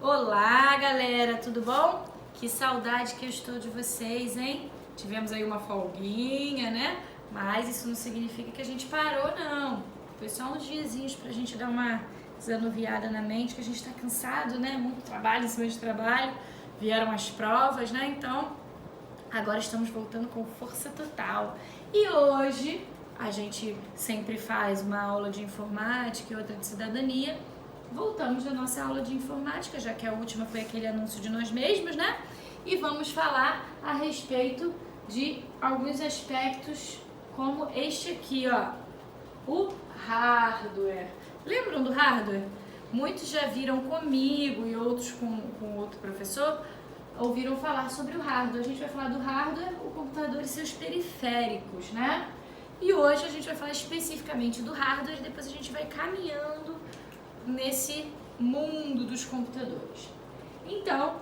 Olá, galera, tudo bom? Que saudade que eu estou de vocês, hein? Tivemos aí uma folguinha, né? Mas isso não significa que a gente parou, não. Foi só uns diazinhos pra gente dar uma desanuviada na mente, que a gente tá cansado, né? Muito trabalho em cima de trabalho. Vieram as provas, né? Então, agora estamos voltando com força total. E hoje, a gente sempre faz uma aula de informática e outra de cidadania. Voltamos da nossa aula de informática, já que a última foi aquele anúncio de nós mesmos, né? E vamos falar a respeito de alguns aspectos como este aqui, ó, o hardware. Lembram do hardware? Muitos já viram comigo e outros com outro professor ouviram falar sobre o hardware. A gente vai falar do hardware, o computador e seus periféricos, né? E hoje a gente vai falar especificamente do hardware e depois a gente vai caminhando nesse mundo dos computadores. Então,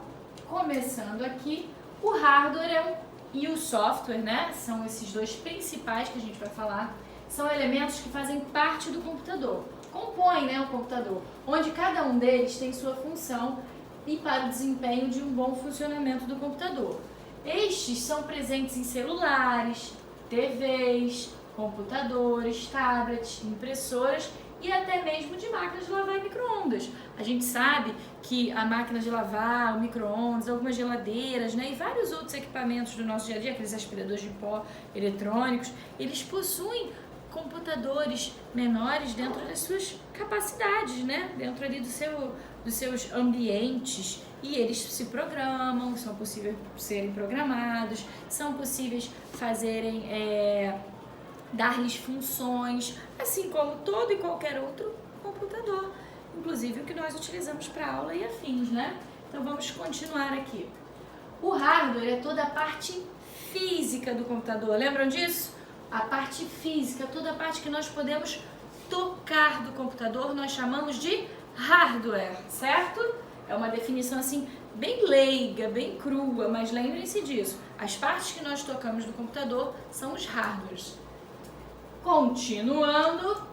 começando aqui, o hardware e o software, né? São esses dois principais que a gente vai falar. São elementos que fazem parte do computador, compõem, né, o computador, onde cada um deles tem sua função e para o desempenho de um bom funcionamento do computador. Estes são presentes em celulares, TVs, computadores, tablets, impressoras e até mesmo de máquinas de lavar e micro-ondas. A gente sabe que a máquina de lavar, o micro-ondas, algumas geladeiras, né, e vários outros equipamentos do nosso dia a dia, aqueles aspiradores de pó eletrônicos, eles possuem computadores menores dentro das suas capacidades, né, dentro ali dos seus ambientes, e eles se programam, são possíveis serem programados, são possíveis fazerem dar-lhes funções, assim como todo e qualquer outro computador, inclusive o que nós utilizamos para aula e afins, né? Então vamos continuar aqui. O hardware é toda a parte física do computador, lembram disso? A parte física, toda a parte que nós podemos tocar do computador, nós chamamos de hardware, certo? É uma definição assim bem leiga, bem crua, mas lembrem-se disso. As partes que nós tocamos do computador são os hardwares. Continuando,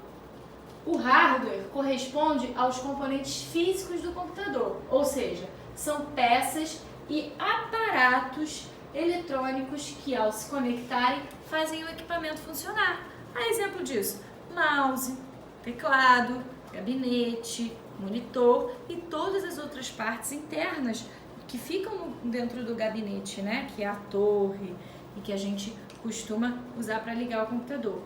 o hardware corresponde aos componentes físicos do computador, ou seja, são peças e aparatos eletrônicos que, ao se conectarem, fazem o equipamento funcionar. A exemplo disso, mouse, teclado, gabinete, monitor e todas as outras partes internas que ficam dentro do gabinete, né? Que é a torre e que a gente costuma usar para ligar o computador.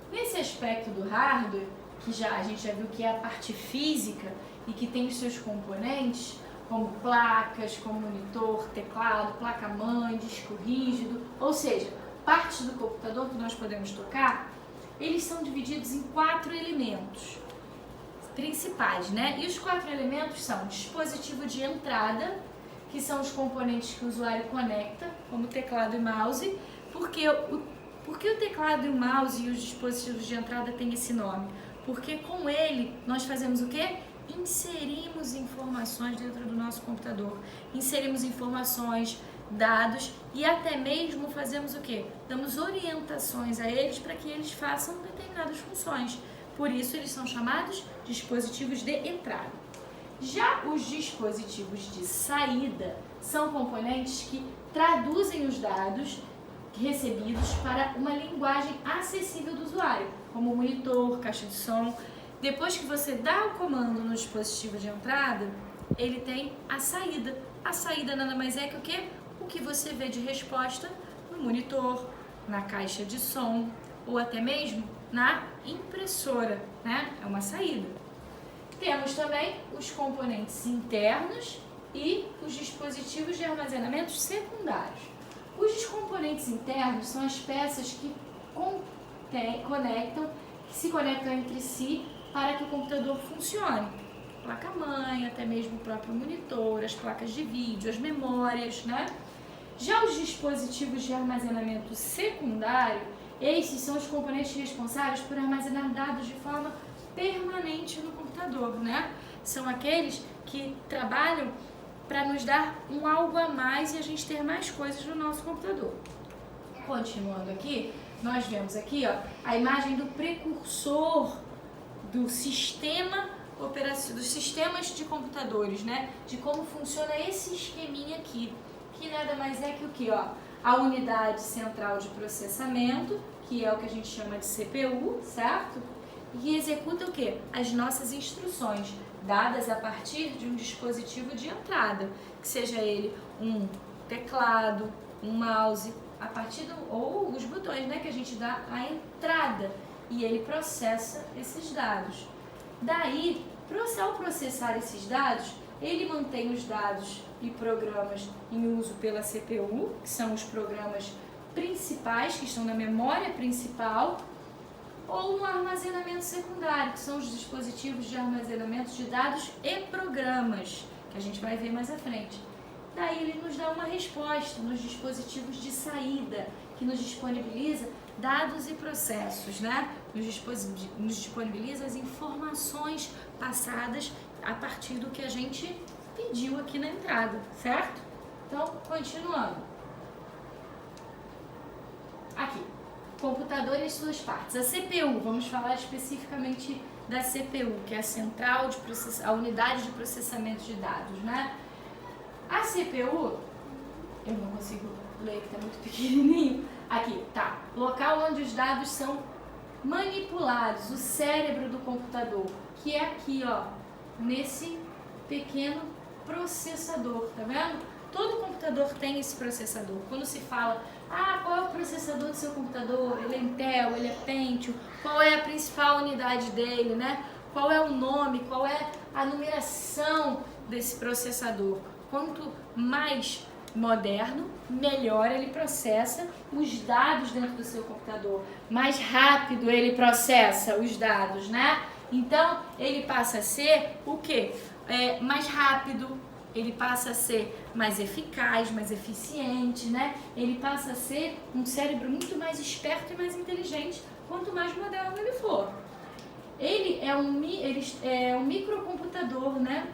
Nesse aspecto do hardware, que a gente já viu que é a parte física e que tem os seus componentes, como placas, como monitor, teclado, placa-mãe, disco rígido, ou seja, partes do computador que nós podemos tocar, eles são divididos em 4 elementos principais, né? E os 4 elementos são dispositivo de entrada, que são os componentes que o usuário conecta, como teclado e mouse, porque o teclado e o mouse e os dispositivos de entrada têm esse nome? Porque com ele nós fazemos o quê? Inserimos informações dentro do nosso computador. Inserimos informações, dados e até mesmo fazemos o quê? Damos orientações a eles para que eles façam determinadas funções. Por isso eles são chamados dispositivos de entrada. Já os dispositivos de saída são componentes que traduzem os dados recebidos para uma linguagem acessível do usuário, como monitor, caixa de som. Depois que você dá o comando no dispositivo de entrada, ele tem a saída. A saída nada mais é que o quê? O que você vê de resposta no monitor, na caixa de som ou até mesmo na impressora, né? É uma saída. Temos também os componentes internos e os dispositivos de armazenamento secundários. Os componentes internos são as peças que se conectam entre si para que o computador funcione. Placa-mãe, até mesmo o próprio monitor, as placas de vídeo, as memórias, né? Já os dispositivos de armazenamento secundário, esses são os componentes responsáveis por armazenar dados de forma permanente no computador, né? São aqueles que trabalham para nos dar um algo a mais e a gente ter mais coisas no nosso computador. Continuando aqui, nós vemos aqui, ó, a imagem do precursor do sistema dos sistemas de computadores, né? De como funciona esse esqueminha aqui, que nada mais é que o que, ó? A unidade central de processamento, que é o que a gente chama de CPU, certo? E executa o que? As nossas instruções, dadas a partir de um dispositivo de entrada, que seja ele um teclado, um mouse, a partir ou os botões, né, que a gente dá a entrada, e ele processa esses dados. Daí, ao processar esses dados, ele mantém os dados e programas em uso pela CPU, que são os programas principais, que estão na memória principal, ou no armazenamento secundário, que são os dispositivos de armazenamento de dados e programas, que a gente vai ver mais à frente. Daí ele nos dá uma resposta nos dispositivos de saída, que nos disponibiliza dados e processos, né? Nos disponibiliza as informações passadas a partir do que a gente pediu aqui na entrada, certo? Então, continuando. Aqui, computador e as suas partes. A CPU, vamos falar especificamente da CPU, que é a unidade de processamento de dados, né? A CPU, eu não consigo ler que está muito pequenininho. Aqui, tá. Local onde os dados são manipulados, o cérebro do computador, que é aqui, ó, nesse pequeno processador, tá vendo? Todo computador tem esse processador. Quando se fala, qual é o processador do seu computador? Ele é Intel, ele é Pentium, qual é a principal unidade dele, né? Qual é o nome, qual é a numeração desse processador? Quanto mais moderno, melhor ele processa os dados dentro do seu computador. Mais rápido ele processa os dados, né? Então, ele passa a ser o quê? Mais rápido, ele passa a ser mais eficaz, mais eficiente, né? Ele passa a ser um cérebro muito mais esperto e mais inteligente, quanto mais moderno ele for. Ele é um microcomputador, né?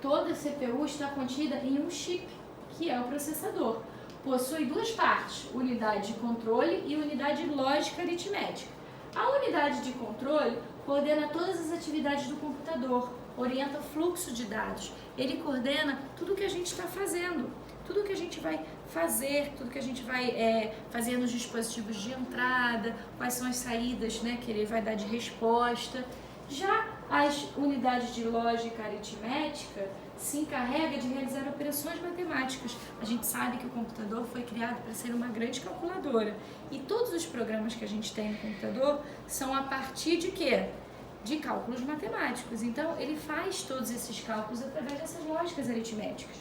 Toda CPU está contida em um chip, que é o processador. Possui duas partes, unidade de controle e unidade lógica aritmética. A unidade de controle coordena todas as atividades do computador, orienta o fluxo de dados. Ele coordena tudo o que a gente está fazendo, tudo o que a gente vai fazer, tudo que a gente vai fazer nos dispositivos de entrada, quais são as saídas, né, que ele vai dar de resposta. Já as unidades de lógica aritmética se encarrega de realizar operações matemáticas. A gente sabe que o computador foi criado para ser uma grande calculadora. E todos os programas que a gente tem no computador são a partir de quê? De cálculos matemáticos. Então, ele faz todos esses cálculos através dessas lógicas aritméticas.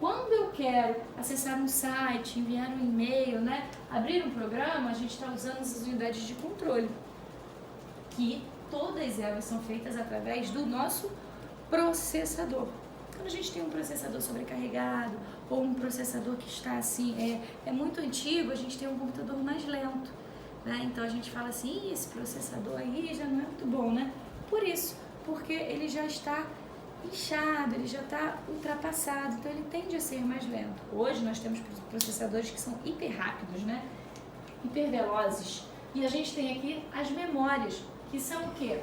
Quando eu quero acessar um site, enviar um e-mail, né, abrir um programa, a gente está usando essas unidades de controle, que todas elas são feitas através do nosso processador. Quando a gente tem um processador sobrecarregado ou um processador que está assim, é muito antigo, a gente tem um computador mais lento, né? Então a gente fala assim, esse processador aí já não é muito bom, né? Por isso, porque ele já está inchado, ele já está ultrapassado, então ele tende a ser mais lento. Hoje nós temos processadores que são hiper rápidos, né? Hiper velozes. E a gente tem aqui as memórias, que são o quê?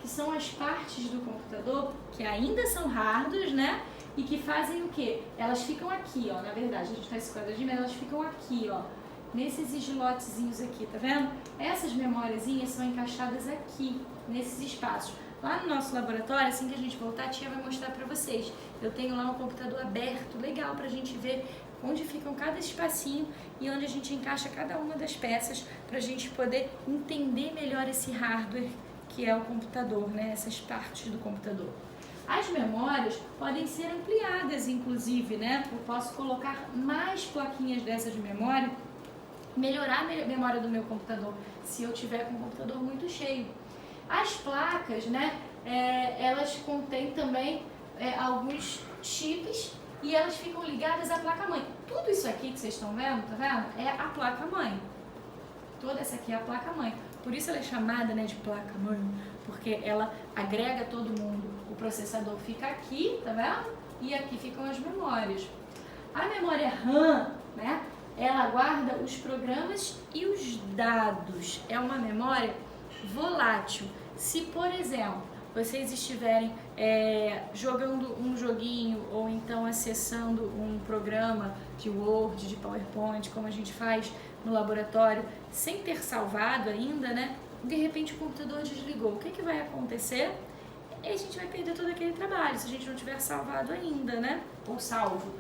Que são as partes do computador que ainda são hardware, né? E que fazem o quê? Elas ficam aqui, ó. Na verdade, a gente está esse quadradinho, elas ficam aqui, ó. Nesses slotzinhos aqui, tá vendo? Essas memóriazinhas são encaixadas aqui, nesses espaços. Lá no nosso laboratório, assim que a gente voltar, a tia vai mostrar pra vocês. Eu tenho lá um computador aberto, legal, pra gente ver onde ficam cada espacinho e onde a gente encaixa cada uma das peças pra gente poder entender melhor esse hardware que é o computador, né? Essas partes do computador. As memórias podem ser ampliadas, inclusive, né? Eu posso colocar mais plaquinhas dessas de memória, melhorar a memória do meu computador, se eu tiver com o computador muito cheio. As placas, né? Elas contêm também alguns chips e elas ficam ligadas à placa-mãe. Tudo isso aqui que vocês estão vendo, tá vendo? É a placa-mãe. Toda essa aqui é a placa-mãe. Por isso ela é chamada, né, de placa-mãe, porque ela agrega todo mundo. O processador fica aqui, tá vendo? E aqui ficam as memórias. A memória RAM, né, ela guarda os programas e os dados. É uma memória volátil. Se, por exemplo, vocês estiverem jogando um joguinho ou então acessando um programa de Word, de PowerPoint, como a gente faz no laboratório, sem ter salvado ainda, né? De repente o computador desligou. O que vai acontecer? E a gente vai perder todo aquele trabalho, se a gente não tiver salvado ainda, né? Ou salvo.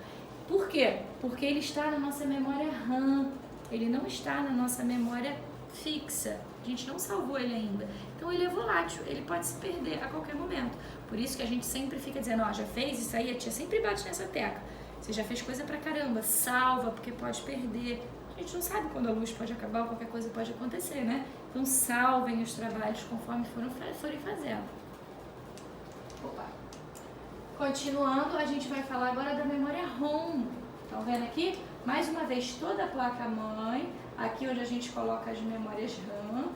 Por quê? Porque ele está na nossa memória RAM, ele não está na nossa memória fixa. A gente não salvou ele ainda. Então ele é volátil, ele pode se perder a qualquer momento. Por isso que a gente sempre fica dizendo, ó, já fez isso aí, a tia sempre bate nessa tecla. Você já fez coisa pra caramba, salva, porque pode perder. A gente não sabe quando a luz pode acabar ou qualquer coisa pode acontecer, né? Então salvem os trabalhos conforme forem fazendo. Opa. Continuando, a gente vai falar agora da memória ROM. Estão vendo aqui? Mais uma vez, toda a placa-mãe, aqui onde a gente coloca as memórias RAM,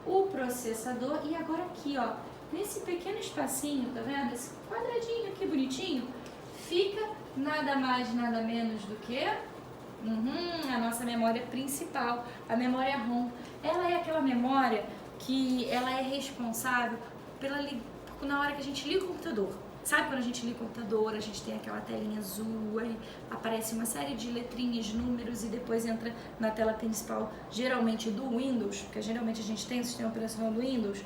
o processador e agora aqui, ó, nesse pequeno espacinho, tá vendo? Esse quadradinho aqui bonitinho, fica nada mais, nada menos do que a nossa memória principal, a memória ROM. Ela é aquela memória que ela é responsável na hora que a gente liga o computador. Sabe quando a gente liga o computador, a gente tem aquela telinha azul, aí aparece uma série de letrinhas, números e depois entra na tela principal, geralmente do Windows, porque geralmente a gente tem o sistema operacional do Windows.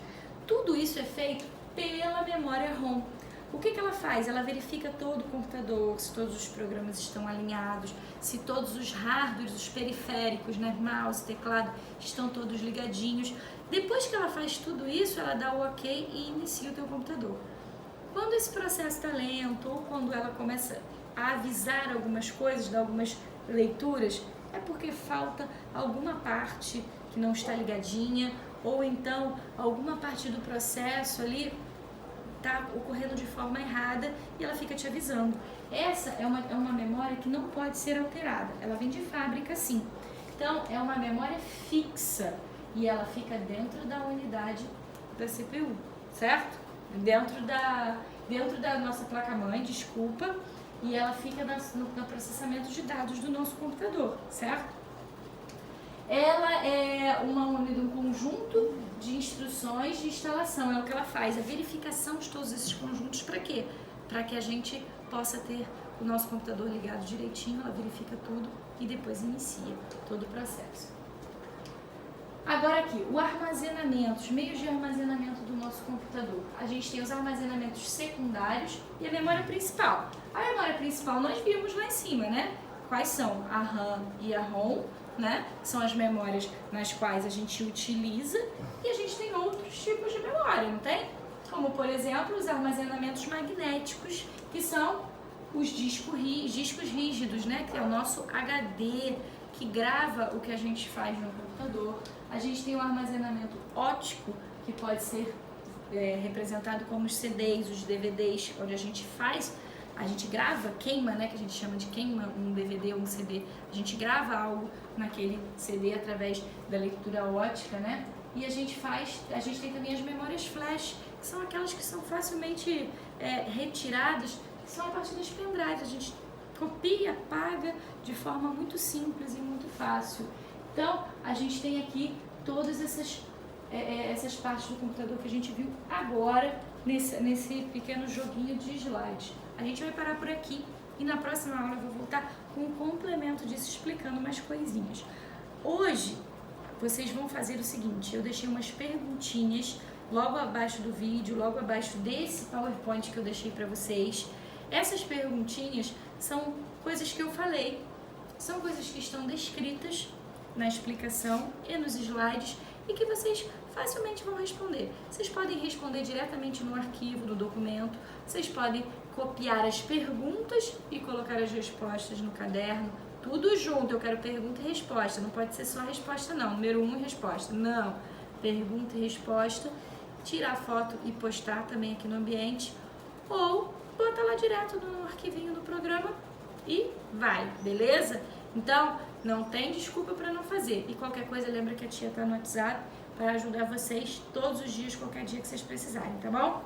Tudo isso é feito pela memória ROM. O que ela faz? Ela verifica todo o computador, se todos os programas estão alinhados, se todos os hardwares, os periféricos, né, mouse, teclado, estão todos ligadinhos. Depois que ela faz tudo isso, ela dá o ok e inicia o teu computador. Quando esse processo está lento ou quando ela começa a avisar algumas coisas, dar algumas leituras, é porque falta alguma parte que não está ligadinha ou então alguma parte do processo ali está ocorrendo de forma errada e ela fica te avisando. Essa é uma memória que não pode ser alterada, ela vem de fábrica sim. Então é uma memória fixa e ela fica dentro da unidade da CPU, certo? Dentro da nossa placa-mãe, desculpa, e ela fica no processamento de dados do nosso computador, certo? Ela é um conjunto de instruções de instalação, é o que ela faz, a verificação de todos esses conjuntos, para quê? Para que a gente possa ter o nosso computador ligado direitinho, ela verifica tudo e depois inicia todo o processo. Agora aqui, o armazenamento, os meios de armazenamento do nosso computador. A gente tem os armazenamentos secundários e a memória principal. A memória principal nós vimos lá em cima, né? Quais são? A RAM e a ROM, né? São as memórias nas quais a gente utiliza e a gente tem outros tipos de memória, não tem? Como, por exemplo, os armazenamentos magnéticos, que são os discos rígidos, né? Que é o nosso HD, que grava o que a gente faz no computador. A gente tem o armazenamento óptico, que pode ser representado como os CDs, os DVDs, onde a gente grava, queima, né, que a gente chama de queima um DVD ou um CD. A gente grava algo naquele CD através da leitura óptica, né? E a gente tem também as memórias flash, que são aquelas que são facilmente retiradas, que são a partir das pendrives. A gente copia, apaga de forma muito simples e muito fácil. Então, a gente tem aqui todas essas partes do computador que a gente viu agora nesse pequeno joguinho de slides. A gente vai parar por aqui e na próxima aula eu vou voltar com um complemento disso, explicando mais coisinhas. Hoje, vocês vão fazer o seguinte, eu deixei umas perguntinhas logo abaixo do vídeo, logo abaixo desse PowerPoint que eu deixei para vocês. Essas perguntinhas são coisas que eu falei, são coisas que estão descritas na explicação e nos slides e que vocês facilmente vão responder. Vocês podem responder diretamente no arquivo do documento, vocês podem copiar as perguntas e colocar as respostas no caderno, tudo junto. Eu quero pergunta e resposta, não pode ser só resposta não, número 1 e resposta, não. Pergunta e resposta, tirar foto e postar também aqui no ambiente ou bota lá direto no arquivinho do programa e vai, beleza? Então, não tem desculpa para não fazer. E qualquer coisa, lembra que a tia tá no WhatsApp para ajudar vocês todos os dias, qualquer dia que vocês precisarem, tá bom?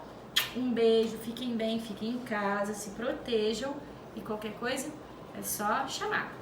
Um beijo, fiquem bem, fiquem em casa, se protejam e qualquer coisa é só chamar.